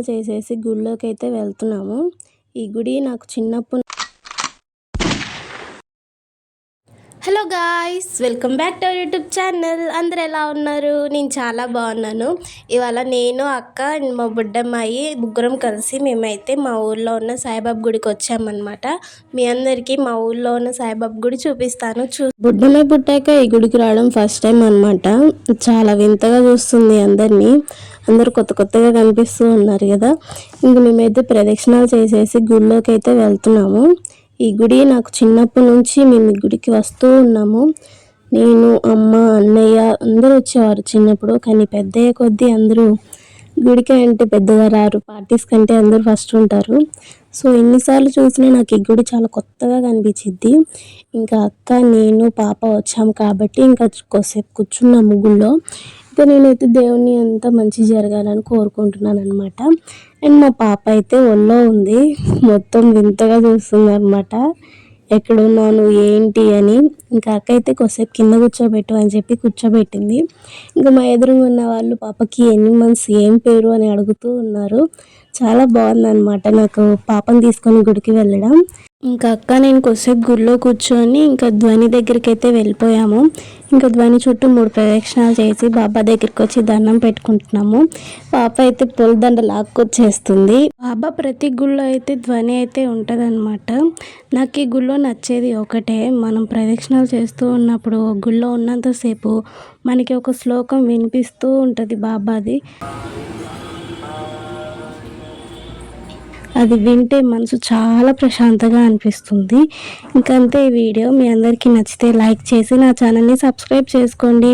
చేసేసి గుడిలోకైతే వెళ్తున్నాము. ఈ గుడి నాకు చిన్నప్పుడు. Hello guys, welcome back to YouTube channel. అందరు ఎలా ఉన్నారు? నేను చాలా బాగున్నాను. ఇవాళ నేను, అక్క అండ్ మా బుడ్డమ్మాయి ముగ్గురం కలిసి మేమైతే మా ఊర్లో ఉన్న సాయిబాబా గుడికి వచ్చామన్నమాట. మీ అందరికీ మా ఊర్లో ఉన్న సాయిబాబా గుడి చూపిస్తాను. బుడ్డమ్మాయి పుట్టాక ఈ గుడికి రావడం ఫస్ట్ టైం అనమాట. చాలా వింతగా చూస్తుంది అందరినీ. అందరూ కొత్త కొత్తగా కనిపిస్తూ ఉన్నారు కదా. ఇంక మేమైతే ప్రదక్షిణాలు చేసేసి గుడిలోకి అయితే వెళ్తున్నాము. ఈ గుడి నాకు చిన్నప్పటి నుంచి మేము ఈ గుడికి వస్తూ ఉన్నాము. నేను, అమ్మ, అన్నయ్య అందరూ వచ్చేవారు చిన్నప్పుడు. కానీ పెద్దయ్య కొద్దీ అందరూ గుడికి అంటే పెద్దగా రారు. పార్టీస్ కంటే అందరూ ఫస్ట్ ఉంటారు. సో ఎన్నిసార్లు చూసినా నాకు ఈ గుడి చాలా కొత్తగా కనిపించిద్ది. ఇంకా అక్క, నేను, పాప వచ్చాము కాబట్టి ఇంకా కొద్దిసేపు కూర్చున్నాము గుళ్ళో. ఇంకా నేనైతే దేవుని అంతా మంచి జరగాలని కోరుకుంటున్నాను అనమాట. అండ్ మా పాప అయితే ఒళ్ళో ఉంది, మొత్తం వింతగా చూస్తుంది అనమాట. ఎక్కడున్నాను ఏంటి అని. ఇంకా అక్క అయితే కొద్దిసేపు కింద కూర్చోబెట్టు అని చెప్పి కూర్చోబెట్టింది. ఇంకా మా ఎదురుగా ఉన్న వాళ్ళు పాపకి ఎన్ని మంత్స్, ఏం పేరు అని అడుగుతూ ఉన్నారు. చాలా బాగుందన్నమాట నాకు పాపను తీసుకొని గుడికి వెళ్ళడం. ఇంకా అక్క నేను కొద్దిసేపు గుడిలో కూర్చొని ఇంకా ధ్వని దగ్గరికి అయితే వెళ్ళిపోయాము. ఇంకా ధ్వని చుట్టూ 3 ప్రదక్షిణాలు చేసి బాబా దగ్గరికి వచ్చి దండం పెట్టుకుంటున్నాము. పాప అయితే పూలదండ లాక్కొచ్చేస్తుంది. బాబా ప్రతి గుళ్ళో అయితే ధ్వని అయితే ఉంటుందన్నమాట. నాకు ఈ గుళ్ళో నచ్చేది ఒకటే, మనం ప్రదక్షిణాలు చేస్తూ ఉన్నప్పుడు గుళ్ళో ఉన్నంతసేపు మనకి ఒక శ్లోకం వినిపిస్తూ ఉంటుంది బాబాది. అది వింటే మనసు చాలా ప్రశాంతంగా అనిపిస్తుంది. ఇంకంతే ఈ వీడియో. మీ అందరికీ నచ్చితే లైక్ చేసి నా ఛానల్ని సబ్స్క్రైబ్ చేసుకోండి.